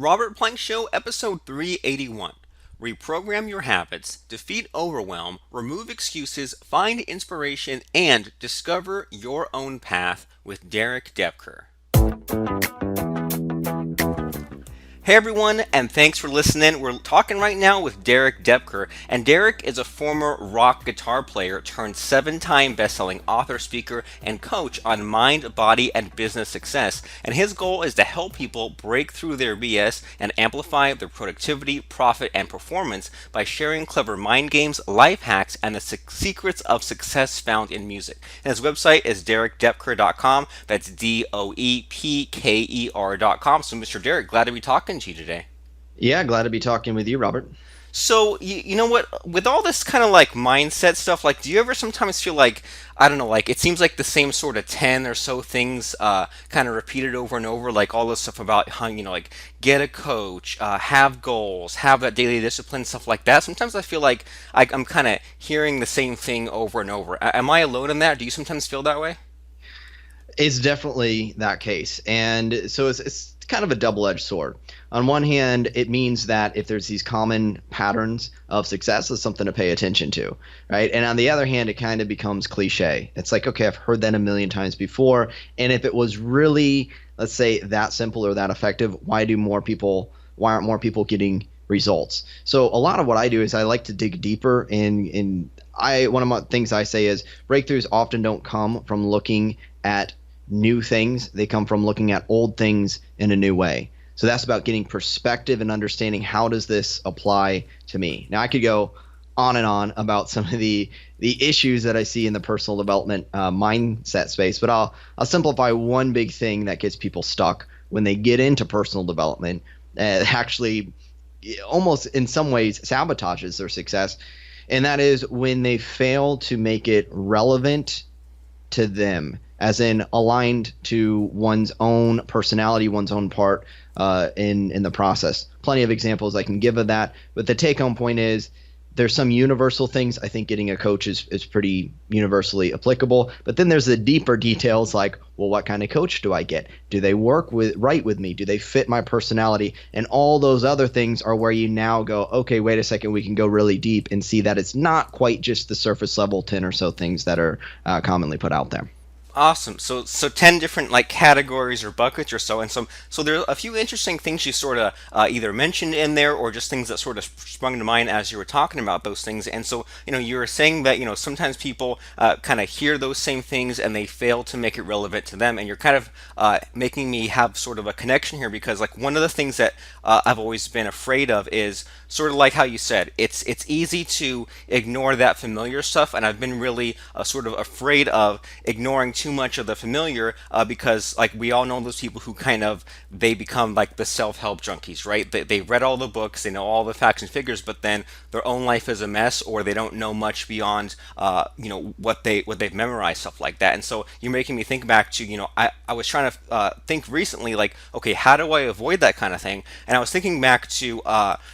Robert Plank Show, episode 381. Reprogram your habits, defeat overwhelm, remove excuses, find inspiration, and discover your own path with Derek Doepker. Hey everyone, and thanks for listening. We're talking right now with Derek Doepker, and Derek is a former rock guitar player turned 7-time best-selling author, speaker, and coach on mind, body, and business success. And his goal is to help people break through their BS and amplify their productivity, profit, and performance by sharing clever mind games, life hacks, and the secrets of success found in music. And his website is derekdoepker.com. That's DOEPKER.com. So, Mr. Derek, glad to be talking to you today. Yeah, glad to be talking with you, Robert. So, you know what? With all this kind of like mindset stuff, like, do you ever sometimes feel like, I don't know, like it seems like the same sort of 10 or so things kind of repeated over and over, like all this stuff about how, like get a coach, have goals, have that daily discipline, stuff like that. Sometimes I feel like I'm kind of hearing the same thing over and over. Am I alone in that? Do you sometimes feel that way? It's definitely that case. And so it's kind of a double-edged sword. On one hand, it means that if there's these common patterns of success, it's something to pay attention to, right? And on the other hand, it kind of becomes cliche. It's like, okay, I've heard that a million times before. And if it was really, let's say, that simple or that effective, why aren't more people getting results? So a lot of what I do is I like to dig deeper one of my things I say is breakthroughs often don't come from looking at new things. They come from looking at old things in a new way. So that's about getting perspective and understanding how does this apply to me. Now I could go on and on about some of the issues that I see in the personal development mindset space, but I'll simplify one big thing that gets people stuck when they get into personal development. Actually, almost in some ways sabotages their success, and that is when they fail to make it relevant to them, as in aligned to one's own personality, one's own part in the process. Plenty of examples I can give of that, but the take-home point is there's some universal things. I think getting a coach is pretty universally applicable, but then there's the deeper details like, well, what kind of coach do I get? Do they work right with me? Do they fit my personality? And all those other things are where you now go, okay, wait a second, we can go really deep and see that it's not quite just the surface level 10 or so things that are commonly put out there. Awesome. So 10 different like categories or buckets or so, and so there are a few interesting things you sort of either mentioned in there or just things that sort of sprung to mind as you were talking about those things. And so you were saying that sometimes people kind of hear those same things and they fail to make it relevant to them. And you're kind of making me have sort of a connection here because like one of the things that I've always been afraid of is sort of like how you said it's easy to ignore that familiar stuff, and I've been really sort of afraid of ignoring too much of the familiar because like we all know those people who kind of they become like the self-help junkies, right? They read all the books, they know all the facts and figures, but then their own life is a mess, or they don't know much beyond what they've memorized, stuff like that. And so you're making me think back to I was trying to think recently, like, okay, how do I avoid that kind of thing? And I was thinking back to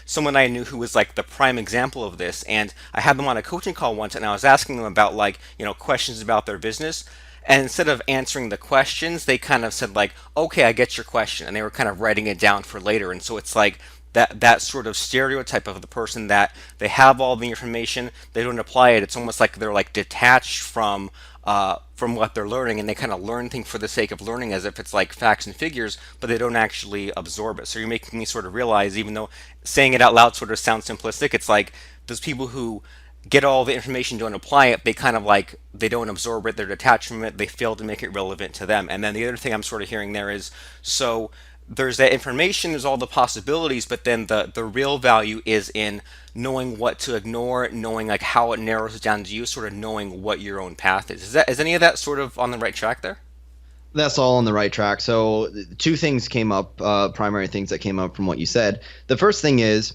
someone I knew who was like the prime example of this, and I had them on a coaching call once, and I was asking them about like questions about their business. And instead of answering the questions, they kind of said like, "Okay, I get your question," and they were kind of writing it down for later. And so it's like that sort of stereotype of the person that they have all the information, they don't apply it. It's almost like they're like detached from what they're learning, and they kind of learn things for the sake of learning, as if it's like facts and figures, but they don't actually absorb it. So you're making me sort of realize, even though saying it out loud sort of sounds simplistic, it's like those people who get all the information, don't apply it, they kind of like they don't absorb it, they're detached from it, they fail to make it relevant to them. And then the other thing I'm sort of hearing there is, so there's that information, there's all the possibilities, but then the real value is in knowing what to ignore, knowing like how it narrows it down to you, sort of knowing what your own path is any of that sort of on the right track there? That's all on the right track. So two things came up, primary things that came up from what you said. The first thing is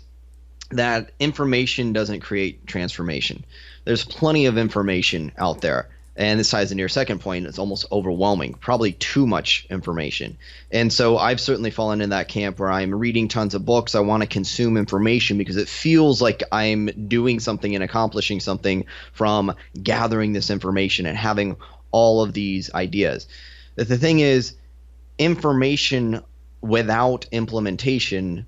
that information doesn't create transformation. There's plenty of information out there. And this ties into your second point. It's almost overwhelming, probably too much information. And so I've certainly fallen in that camp where I'm reading tons of books. I want to consume information because it feels like I'm doing something and accomplishing something from gathering this information and having all of these ideas. But the thing is, information without implementation,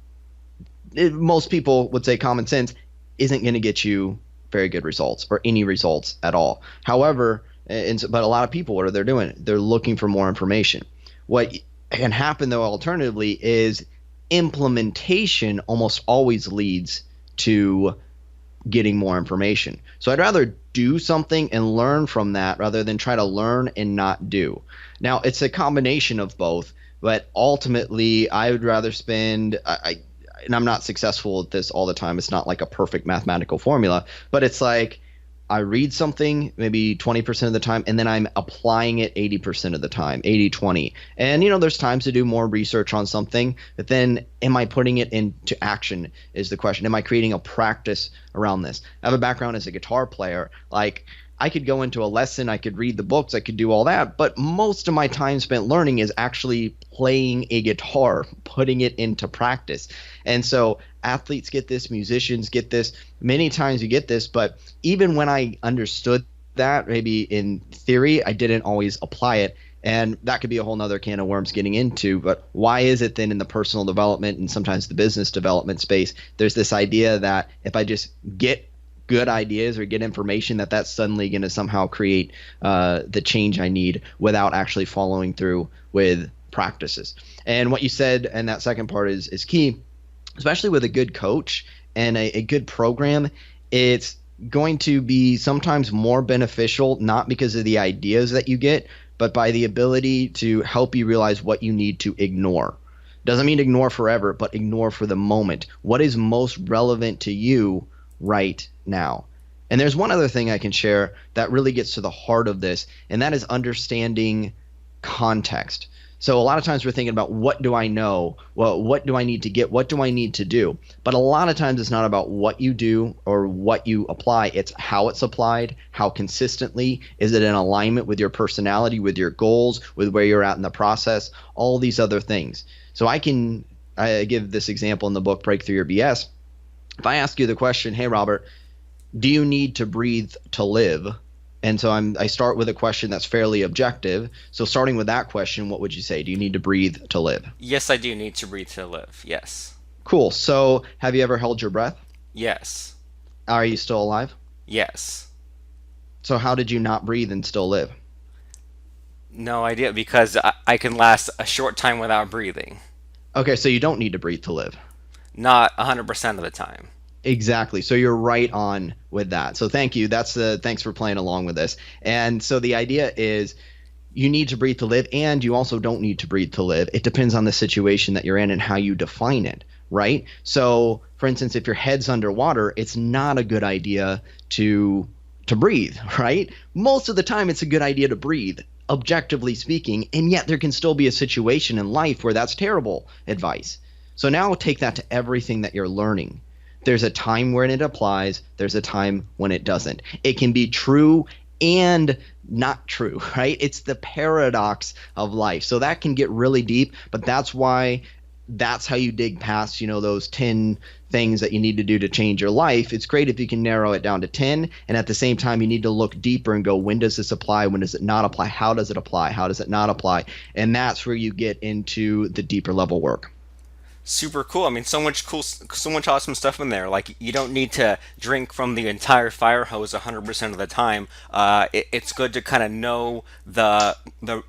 most people would say common sense isn't going to get you very good results or any results at all. However, but a lot of people, what are they doing? They're looking for more information. What can happen, though, alternatively, is implementation almost always leads to getting more information. So I'd rather do something and learn from that rather than try to learn and not do. Now, it's a combination of both, but ultimately I would rather spend and I'm not successful at this all the time. It's not like a perfect mathematical formula, but it's like I read something maybe 20% of the time, and then I'm applying it 80% of the time, 80-20. And, there's times to do more research on something, but then am I putting it into action is the question. Am I creating a practice around this? I have a background as a guitar player. Like, I could go into a lesson, I could read the books, I could do all that, but most of my time spent learning is actually playing a guitar, putting it into practice. And so athletes get this, musicians get this, many times you get this, but even when I understood that, maybe in theory, I didn't always apply it. And that could be a whole nother can of worms getting into. But why is it then in the personal development and sometimes the business development space, there's this idea that if I just get good ideas or get information that's suddenly going to somehow create the change I need without actually following through with practices. And what you said and that second part is key, especially with a good coach and a good program. It's going to be sometimes more beneficial, not because of the ideas that you get, but by the ability to help you realize what you need to ignore. Doesn't mean ignore forever, but ignore for the moment. What is most relevant to you right now? And there's one other thing I can share that really gets to the heart of this, and that is understanding context. So a lot of times we're thinking about what do I know? Well, what do I need to get? What do I need to do? But a lot of times it's not about what you do or what you apply. It's how it's applied, how consistently. Is it in alignment with your personality, with your goals, with where you're at in the process, all these other things. So I give this example in the book, Breakthrough Your BS. If I ask you the question, hey, Robert, do you need to breathe to live? And so I start with a question that's fairly objective. So starting with that question, what would you say? Do you need to breathe to live? Yes, I do need to breathe to live. Yes. Cool. So have you ever held your breath? Yes. Are you still alive? Yes. So how did you not breathe and still live? No idea, because I can last a short time without breathing. Okay, so you don't need to breathe to live. Not 100% of the time. Exactly. So you're right on with that. So thank you. Thanks for playing along with this. And so the idea is you need to breathe to live, and you also don't need to breathe to live. It depends on the situation that you're in and how you define it, right? So for instance, if your head's underwater, it's not a good idea to breathe, right? Most of the time it's a good idea to breathe, objectively speaking, and yet there can still be a situation in life where that's terrible advice. So now take that to everything that you're learning. There's a time when it applies. There's a time when it doesn't. It can be true and not true, right? It's the paradox of life. So that can get really deep, but that's how you dig past, those 10 things that you need to do to change your life. It's great if you can narrow it down to 10, and at the same time, you need to look deeper and go, when does this apply? When does it not apply? How does it apply? How does it not apply? And that's where you get into the deeper level work. Super cool. I mean, so much awesome stuff in there. Like, you don't need to drink from the entire fire hose 100% of the time. It's good to kind of know the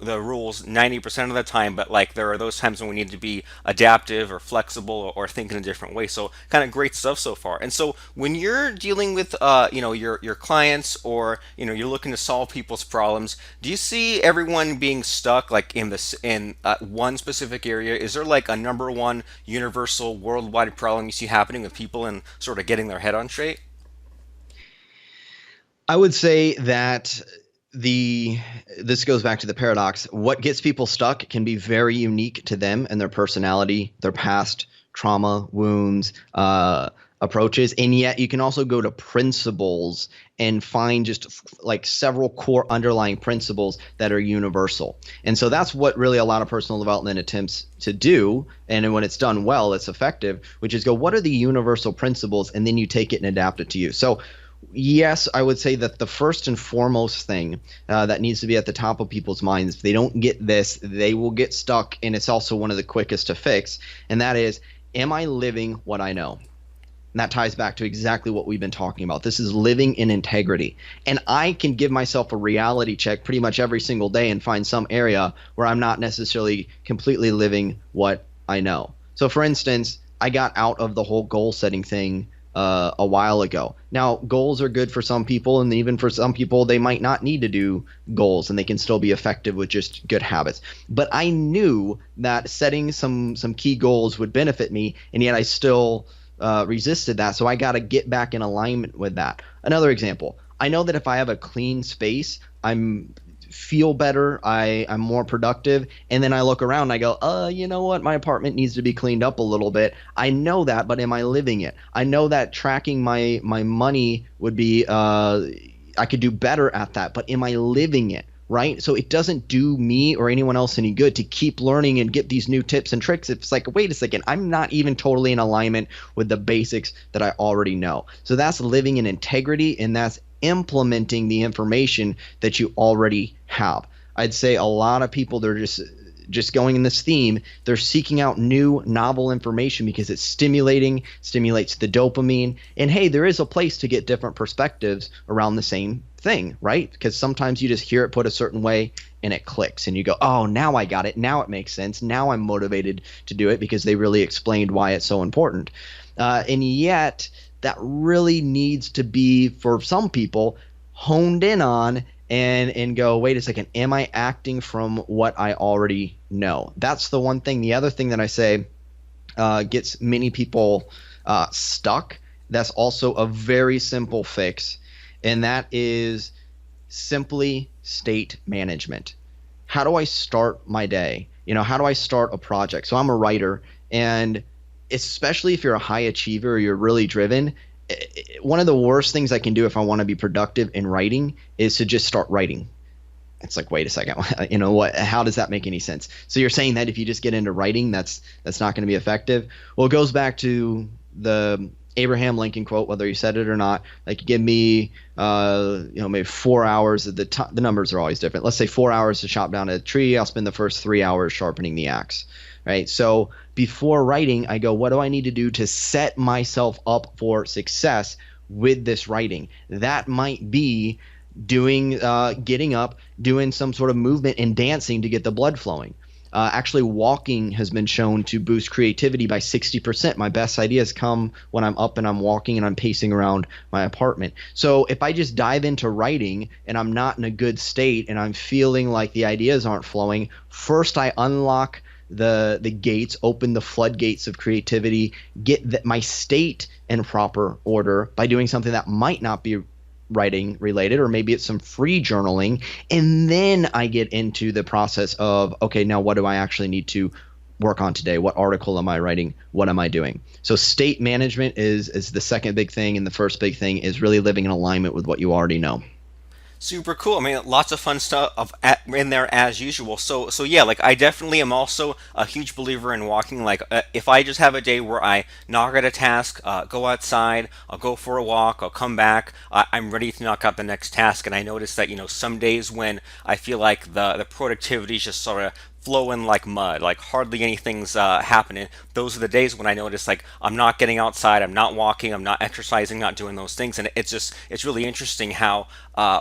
rules 90% of the time, but like there are those times when we need to be adaptive or flexible or think in a different way. So kind of great stuff so far. And so when you're dealing with your clients, or you're looking to solve people's problems, do you see everyone being stuck like in one specific area? Is there like a number one universal worldwide problem you see happening with people and sort of getting their head on straight? I would say that this goes back to the paradox. What gets people stuck can be very unique to them and their personality, their past trauma, wounds, approaches, and yet you can also go to principles and find just like several core underlying principles that are universal. And so that's what really a lot of personal development attempts to do, and when it's done well, it's effective, which is go, what are the universal principles, and then you take it and adapt it to you. So Yes, I would say that the first and foremost thing that needs to be at the top of people's minds, if they don't get this, they will get stuck, and it's also one of the quickest to fix, and that is, am I living what I know? And that ties back to exactly what we've been talking about. This is living in integrity. And I can give myself a reality check pretty much every single day and find some area where I'm not necessarily completely living what I know. So, for instance, I got out of the whole goal setting thing a while ago. Now, goals are good for some people, and even for some people, they might not need to do goals, and they can still be effective with just good habits. But I knew that setting some key goals would benefit me, and yet I still resisted that. So I got to get back in alignment with that. Another example, I know that if I have a clean space, I'm feel better, I'm more productive, and then I look around and I go, you know what, my apartment needs to be cleaned up a little bit. I know that, but am I living it? I know that tracking my money would be I could do better at that, but am I living it? Right? So it doesn't do me or anyone else any good to keep learning and get these new tips and tricks. It's like, wait a second, I'm not even totally in alignment with the basics that I already know. So that's living in integrity, and that's implementing the information that you already have. I'd say a lot of people, they're just going in this theme, they're seeking out new novel information because it's stimulates the dopamine, and hey, there is a place to get different perspectives around the same thing, right? Because sometimes you just hear it put a certain way and it clicks and you go, oh, now I got it, now it makes sense, now I'm motivated to do it because they really explained why it's so important. And yet that really needs to be, for some people, honed in on and go, wait a second, am I acting from what I already know? That's the one thing. The other thing that I say gets many people stuck, that's also a very simple fix, and that is simply state management. How do I start my day? How do I start a project? So I'm a writer, and especially if you're a high achiever or you're really driven, one of the worst things I can do if I want to be productive in writing is to just start writing. It's like, wait a second, what? How does that make any sense? So you're saying that if you just get into writing, that's not going to be effective? Well, it goes back to the Abraham Lincoln quote, whether you said it or not. Like, give me, maybe 4 hours. The numbers are always different. Let's say 4 hours to chop down a tree. I'll spend the first 3 hours sharpening the axe. Right. So before writing, I go, what do I need to do to set myself up for success with this writing? That might be getting up, doing some sort of movement and dancing to get the blood flowing. Actually, walking has been shown to boost creativity by 60%. My best ideas come when I'm up and I'm walking and I'm pacing around my apartment. So if I just dive into writing and I'm not in a good state and I'm feeling like the ideas aren't flowing, first I unlock the gates, open the floodgates of creativity, get my state in proper order by doing something that might not be writing related, or maybe it's some free journaling, and then I get into the process of, okay, now what do I actually need to work on today? What article am I writing? What am I doing? So state management is the second big thing, and the first big thing is really living in alignment with what you already know. Super cool. I mean, lots of fun stuff in there as usual. So yeah, like I definitely am also a huge believer in walking. Like if I just have a day where I knock out a task, go outside, I'll go for a walk, I'll come back, I'm ready to knock out the next task. And I notice that some days when I feel like the productivity is just sort of flowing like mud, like hardly anything's happening. Those are the days when I notice like I'm not getting outside, I'm not walking, I'm not exercising, not doing those things, and it's really interesting how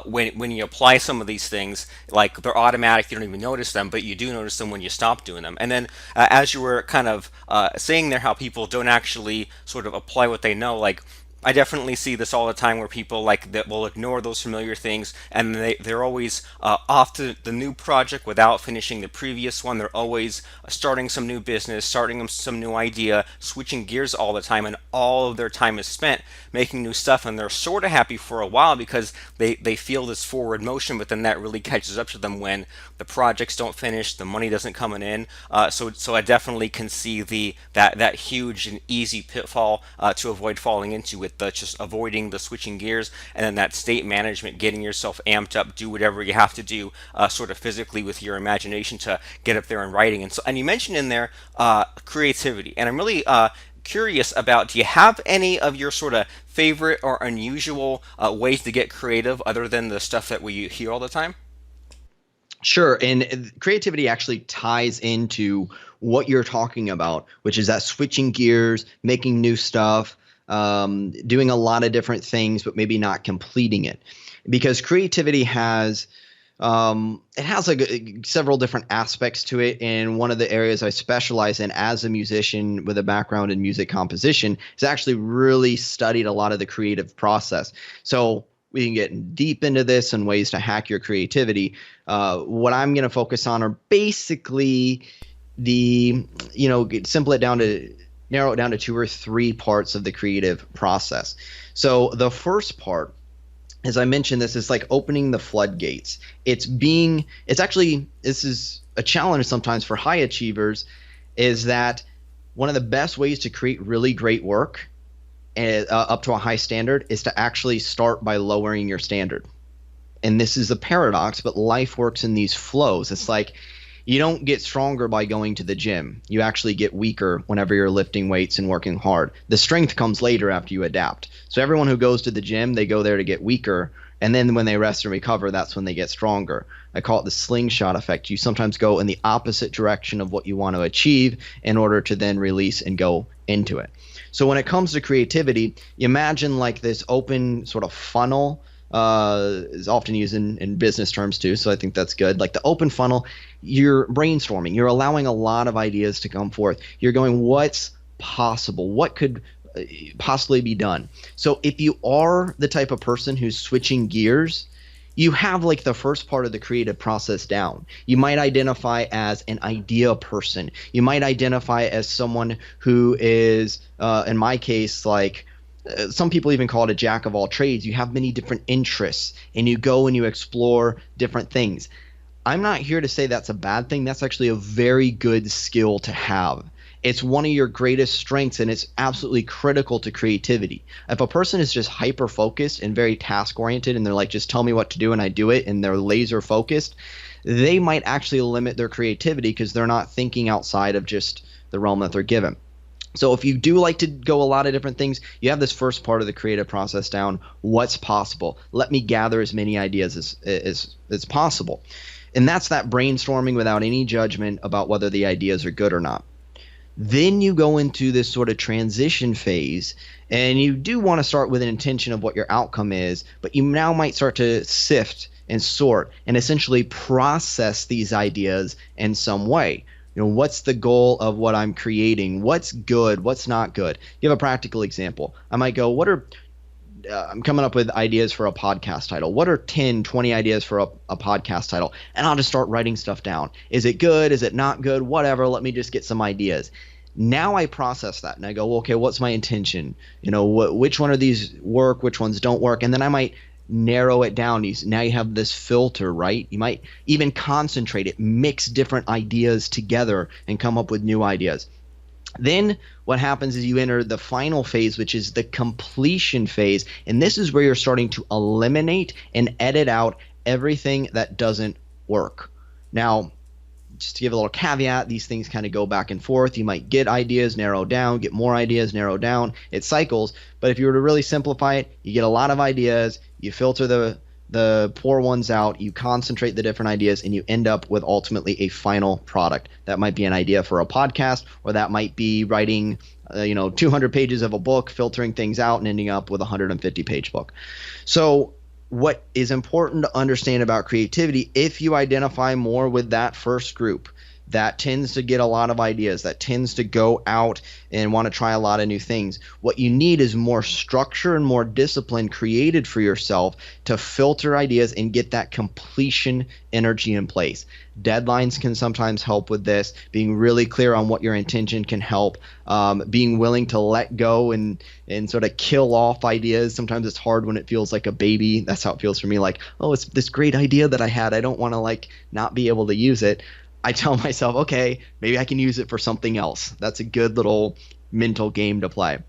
when you apply some of these things, like they're automatic, you don't even notice them, but you do notice them when you stop doing them. And then as you were kind of saying there, how people don't actually sort of apply what they know, like I definitely see this all the time where people like that will ignore those familiar things and they're always off to the new project without finishing the previous one. They're always starting some new business, starting some new idea, switching gears all the time, and all of their time is spent making new stuff. And they're sort of happy for a while because they feel this forward motion, but then that really catches up to them when the projects don't finish, the money doesn't come in. So I definitely can see that huge and easy pitfall to avoid falling into with just avoiding the switching gears, and then that state management, getting yourself amped up, do whatever you have to do sort of physically with your imagination to get up there and writing. And you mentioned in there creativity, and I'm really curious about, do you have any of your sort of favorite or unusual ways to get creative other than the stuff that we hear all the time? Sure. And creativity actually ties into what you're talking about, which is that switching gears, making new stuff, doing a lot of different things, but maybe not completing it. Because creativity has it has like several different aspects to it. And one of the areas I specialize in as a musician with a background in music composition is actually really studied a lot of the creative process. So we can get deep into this and ways to hack your creativity. What I'm going to focus on are basically narrow it down to 2 or 3 parts of the creative process. So the first part, as I mentioned, this is like opening the floodgates. This is a challenge sometimes for high achievers, is that one of the best ways to create really great work up to a high standard is to actually start by lowering your standard. And this is a paradox, but life works in these flows. It's like you don't get stronger by going to the gym. You actually get weaker whenever you're lifting weights and working hard. The strength comes later after you adapt. So everyone who goes to the gym, they go there to get weaker. And then when they rest and recover, that's when they get stronger. I call it the slingshot effect. You sometimes go in the opposite direction of what you want to achieve in order to then release and go into it. So when it comes to creativity, you imagine like this open sort of funnel, is often used in business terms too, so I think that's good. Like the open funnel, you're brainstorming. You're allowing a lot of ideas to come forth. You're going, what's possible? What could possibly be done? So if you are the type of person who's switching gears, you have like the first part of the creative process down. You might identify as an idea person. You might identify as someone who is, in my case, like some people even call it a jack of all trades. You have many different interests and you go and you explore different things. I'm not here to say that's a bad thing. That's actually a very good skill to have. It's one of your greatest strengths, and it's absolutely critical to creativity. If a person is just hyper focused and very task oriented and they're like, just tell me what to do and I do it, and they're laser focused, they might actually limit their creativity because they're not thinking outside of just the realm that they're given. So if you do like to go a lot of different things, you have this first part of the creative process down. What's possible? Let me gather as many ideas as possible. And that's that brainstorming without any judgment about whether the ideas are good or not. Then you go into this sort of transition phase, and you do want to start with an intention of what your outcome is, but you now might start to sift and sort and essentially process these ideas in some way. What's the goal of what I'm creating? What's good? What's not good? Give a practical example. I might go, I'm coming up with ideas for a podcast title. What are 10, 20 ideas for a podcast title? And I'll just start writing stuff down. Is it good? Is it not good? Whatever. Let me just get some ideas. Now I process that and I go, well, okay, what's my intention? Which one of these work? Which ones don't work? And then I might narrow it down. Now you have this filter, right? You might even concentrate it, mix different ideas together and come up with new ideas. Then what happens is you enter the final phase, which is the completion phase. And this is where you're starting to eliminate and edit out everything that doesn't work. Now, just to give a little caveat, these things kind of go back and forth. You might get ideas, narrow down, get more ideas, narrow down. It cycles. But if you were to really simplify it, you get a lot of ideas, you filter the poor ones out, you concentrate the different ideas, and you end up with ultimately a final product. That might be an idea for a podcast, or that might be writing 200 pages of a book, filtering things out, and ending up with a 150-page book. So what is important to understand about creativity, if you identify more with that first group that tends to get a lot of ideas, that tends to go out and want to try a lot of new things, what you need is more structure and more discipline created for yourself to filter ideas and get that completion energy in place. Deadlines can sometimes help with this. Being really clear on what your intention can help. Being willing to let go and sort of kill off ideas. Sometimes it's hard when it feels like a baby. That's how it feels for me. Like, oh, it's this great idea that I had. I don't want to not be able to use it. I tell myself, okay, maybe I can use it for something else. That's a good little mental game to play.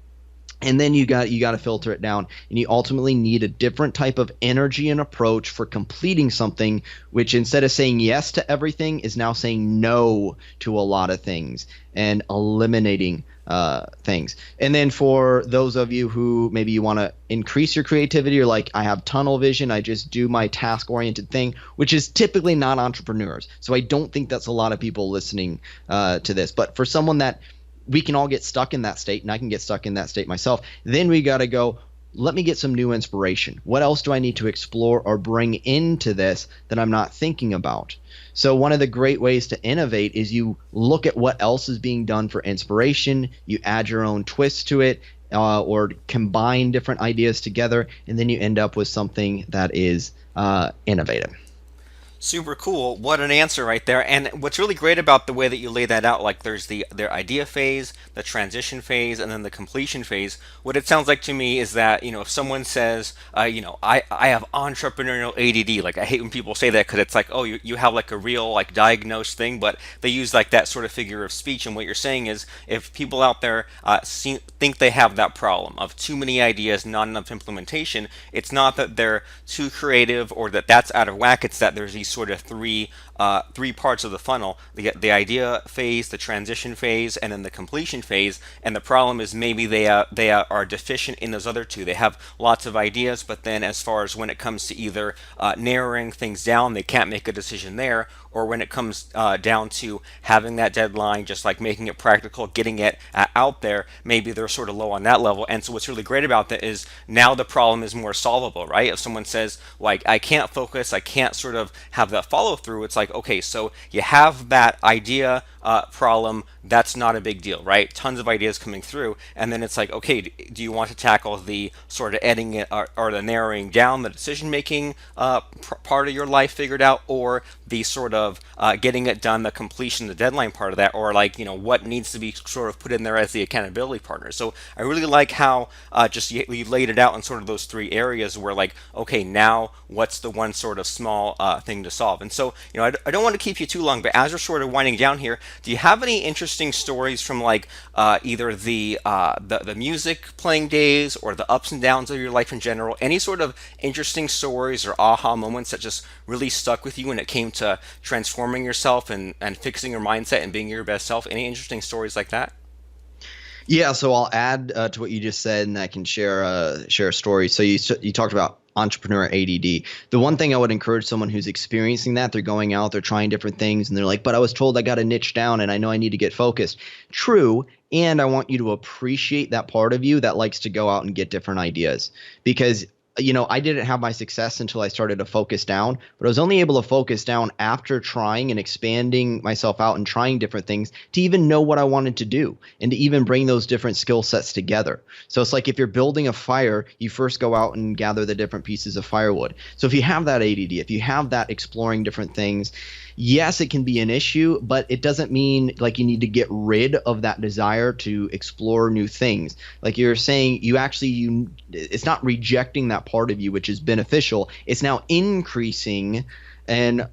And then you got to filter it down, and you ultimately need a different type of energy and approach for completing something, which instead of saying yes to everything is now saying no to a lot of things and eliminating things. And then for those of you who maybe you want to increase your creativity, or like, I have tunnel vision, I just do my task oriented thing, which is typically not entrepreneurs. So I don't think that's a lot of people listening to this. But for someone that, we can all get stuck in that state, and I can get stuck in that state myself, then we got to go, let me get some new inspiration. What else do I need to explore or bring into this that I'm not thinking about? So one of the great ways to innovate is you look at what else is being done for inspiration, you add your own twist to it, or combine different ideas together, and then you end up with something that is innovative. Super cool. What an answer right there. And what's really great about the way that you lay that out, like there's their idea phase, the transition phase, and then the completion phase. What it sounds like to me is that, if someone says, I have entrepreneurial ADD, like I hate when people say that because it's like, oh, you have like a real like diagnosed thing, but they use like that sort of figure of speech. And what you're saying is if people out there think they have that problem of too many ideas, not enough implementation, it's not that they're too creative or that that's out of whack. It's that there's these sort of three parts of the funnel: the idea phase, the transition phase, and then the completion phase. And the problem is maybe they are deficient in those other two. They have lots of ideas, but then as far as when it comes to either narrowing things down, they can't make a decision there, or when it comes down to having that deadline, just like making it practical, getting it out there, maybe they're sort of low on that level. And so what's really great about that is now the problem is more solvable, right? If someone says, like, I can't focus, I can't sort of have that follow through, it's like, okay, so you have that idea problem, that's not a big deal, right? Tons of ideas coming through, and then it's like, okay, do you want to tackle the sort of editing it, or the narrowing down, the decision making part of your life figured out, or the sort of getting it done, the completion, the deadline part of that, or like, what needs to be sort of put in there as the accountability partner. So I really like how just you laid it out in sort of those three areas where, like, okay, now what's the one sort of small thing to solve? And so, I don't want to keep you too long, but as we're sort of winding down here, do you have any interesting stories from like either the music playing days or the ups and downs of your life in general? Any sort of interesting stories or aha moments that just really stuck with you when it came to transforming yourself and fixing your mindset and being your best self? Any interesting stories like that? Yeah, so I'll add to what you just said, and I can share a story. So you talked about entrepreneur ADD. The one thing I would encourage someone who's experiencing that, they're going out, they're trying different things, and they're like, but I was told I got to niche down, and I know I need to get focused. True, and I want you to appreciate that part of you that likes to go out and get different ideas, because I didn't have my success until I started to focus down, but I was only able to focus down after trying and expanding myself out and trying different things to even know what I wanted to do and to even bring those different skill sets together. So it's like if you're building a fire, you first go out and gather the different pieces of firewood. So if you have that ADD, if you have that exploring different things, yes, it can be an issue, but it doesn't mean like you need to get rid of that desire to explore new things. Like you're saying, it's not rejecting that part of you, which is beneficial. It's now increasing and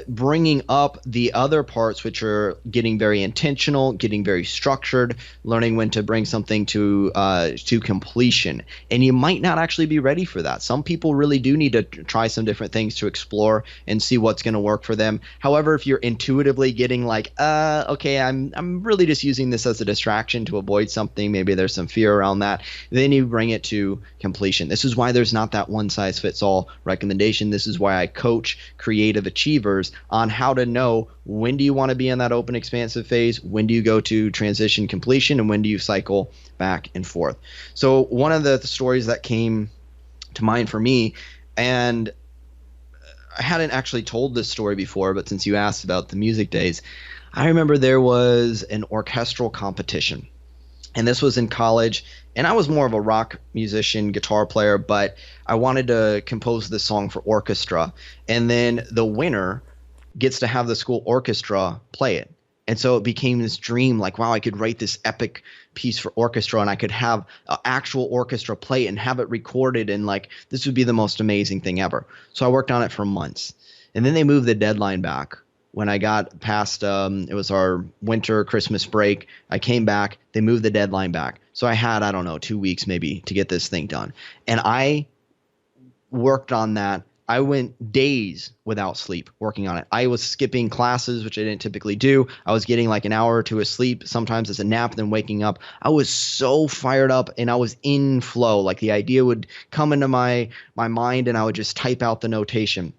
bringing up the other parts, which are getting very intentional, getting very structured, learning when to bring something to completion. And you might not actually be ready for that. Some people really do need to try some different things to explore and see what's going to work for them. However, if you're intuitively getting like, okay, I'm really just using this as a distraction to avoid something, maybe there's some fear around that, then you bring it to completion. This is why there's not that one size fits all recommendation. This is why I coach creative achievers on how to know when do you want to be in that open expansive phase, when do you go to transition completion, and when do you cycle back and forth. So one of the stories that came to mind for me, and I hadn't actually told this story before, but since you asked about the music days, I remember there was an orchestral competition. And this was in college, and I was more of a rock musician, guitar player, but I wanted to compose this song for orchestra. And then the winner gets to have the school orchestra play it. And so it became this dream, like, wow, I could write this epic piece for orchestra, and I could have an actual orchestra play it and have it recorded, and like this would be the most amazing thing ever. So I worked on it for months. And then they moved the deadline back. When I got past, it was our winter Christmas break, I came back, they moved the deadline back. So I had, I don't know, 2 weeks maybe to get this thing done. And I worked on that I went days without sleep working on it. I was skipping classes, which I didn't typically do. I was getting like an hour or two of sleep, sometimes as a nap, then waking up. I was so fired up and I was in flow. Like the idea would come into my mind and I would just type out the notation.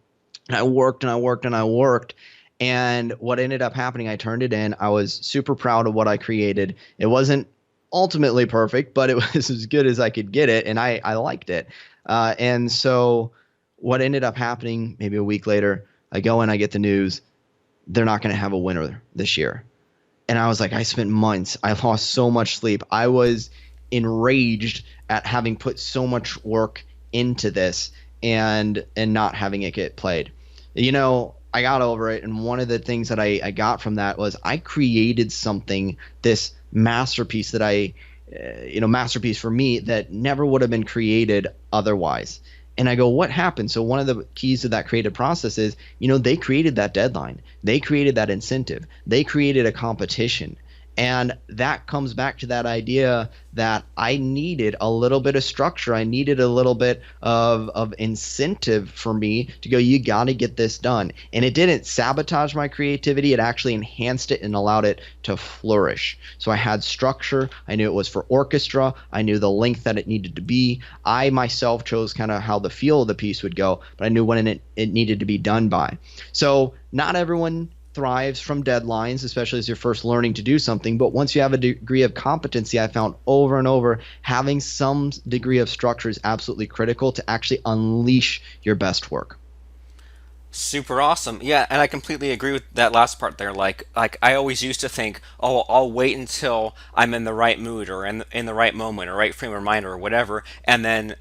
And I worked and I worked and I worked. And what ended up happening, I turned it in. I was super proud of what I created. It wasn't ultimately perfect, but it was as good as I could get it. And I liked it. And so what ended up happening maybe a week later, I go and I get the news they're not going to have a winner this year. And I was like, I spent months. I lost so much sleep. I was enraged at having put so much work into this and not having it get played. I got over it, and one of the things that I got from that was I created something, this masterpiece that masterpiece for me that never would have been created otherwise. And I go, what happened? So one of the keys to that creative process is, they created that deadline. They created that incentive. They created a competition. And that comes back to that idea that I needed a little bit of structure. I needed a little bit of incentive for me to go, you got to get this done. And it didn't sabotage my creativity. It actually enhanced it and allowed it to flourish. So I had structure. I knew it was for orchestra. I knew the length that it needed to be. I myself chose kind of how the feel of the piece would go, but I knew when it needed to be done by. So not everyone thrives from deadlines, especially as you're first learning to do something. But once you have a degree of competency, I found over and over, having some degree of structure is absolutely critical to actually unleash your best work. Super awesome. Yeah, and I completely agree with that last part there. Like I always used to think, oh, I'll wait until I'm in the right mood or in the right moment or right frame of mind or whatever, and then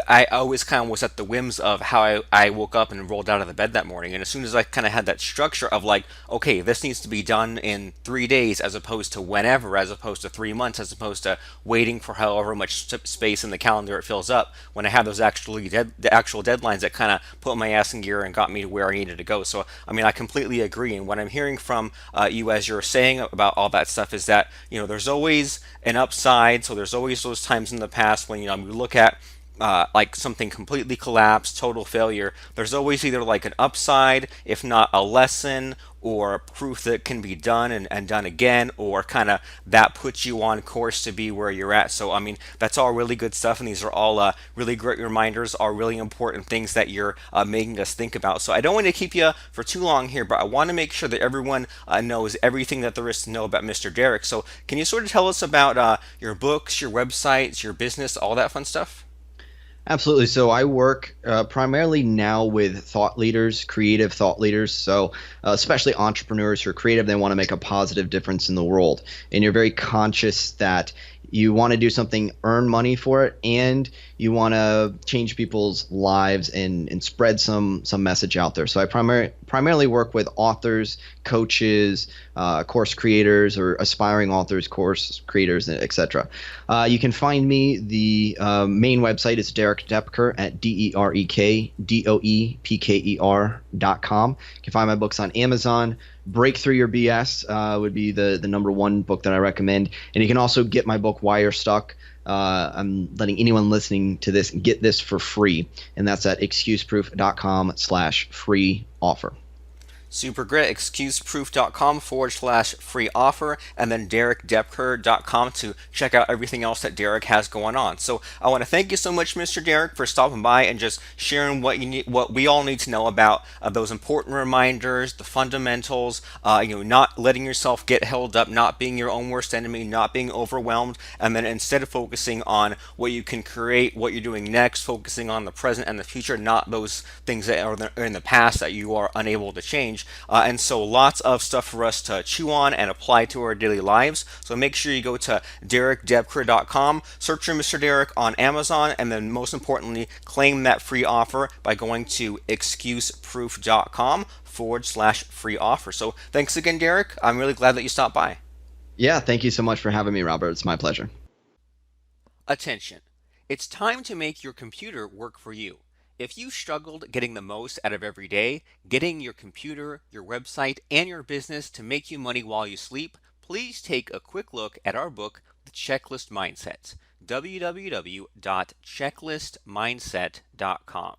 I always kind of was at the whims of how I woke up and rolled out of the bed that morning. And as soon as I kind of had that structure of like, okay, this needs to be done in 3 days as opposed to whenever, as opposed to 3 months, as opposed to waiting for however much space in the calendar it fills up. When I had those the actual deadlines that kind of put my ass in gear and got me to where I needed to go. So, I mean, I completely agree. And what I'm hearing from you as you're saying about all that stuff is that, there's always an upside. So there's always those times in the past when, we look at like something completely collapsed, total failure. There's always either like an upside, if not a lesson, or proof that it can be done and done again, or kind of that puts you on course to be where you're at. So, I mean, that's all really good stuff, and these are all really great reminders, are really important things that you're making us think about. So, I don't want to keep you for too long here, but I want to make sure that everyone knows everything that there is to know about Mr. Derek. So, can you sort of tell us about your books, your websites, your business, all that fun stuff? Absolutely. So I work primarily now with thought leaders, creative thought leaders. So especially entrepreneurs who are creative, they want to make a positive difference in the world. And you're very conscious that you want to do something, earn money for it, and you want to change people's lives and spread some message out there. So I primarily work with authors, coaches, course creators, or aspiring authors, course creators, etc. You can find me. The main website is Derek Doepker at DerekDoepker.com. You can find my books on Amazon. Breakthrough Your BS would be the number one book that I recommend. And you can also get my book, Why You're Stuck. I'm letting anyone listening to this get this for free. And that's at excuseproof.com/free offer. Super great. Excuseproof.com/free offer, and then DerekDoepker.com to check out everything else that Derek has going on. So I want to thank you so much, Mr. Derek, for stopping by and just sharing what you need, what we all need to know about those important reminders, the fundamentals. Not letting yourself get held up, not being your own worst enemy, not being overwhelmed, and then instead of focusing on what you can create, what you're doing next, focusing on the present and the future, not those things that are in the past that you are unable to change. And so lots of stuff for us to chew on and apply to our daily lives. So make sure you go to DerekDoepker.com, search for Mr. Derek on Amazon, and then most importantly, claim that free offer by going to excuseproof.com/free offer. So thanks again, Derek. I'm really glad that you stopped by. Yeah, thank you so much for having me, Robert. It's my pleasure. Attention. It's time to make your computer work for you. If you struggled getting the most out of every day, getting your computer, your website, and your business to make you money while you sleep, please take a quick look at our book, The Checklist Mindset, www.checklistmindset.com.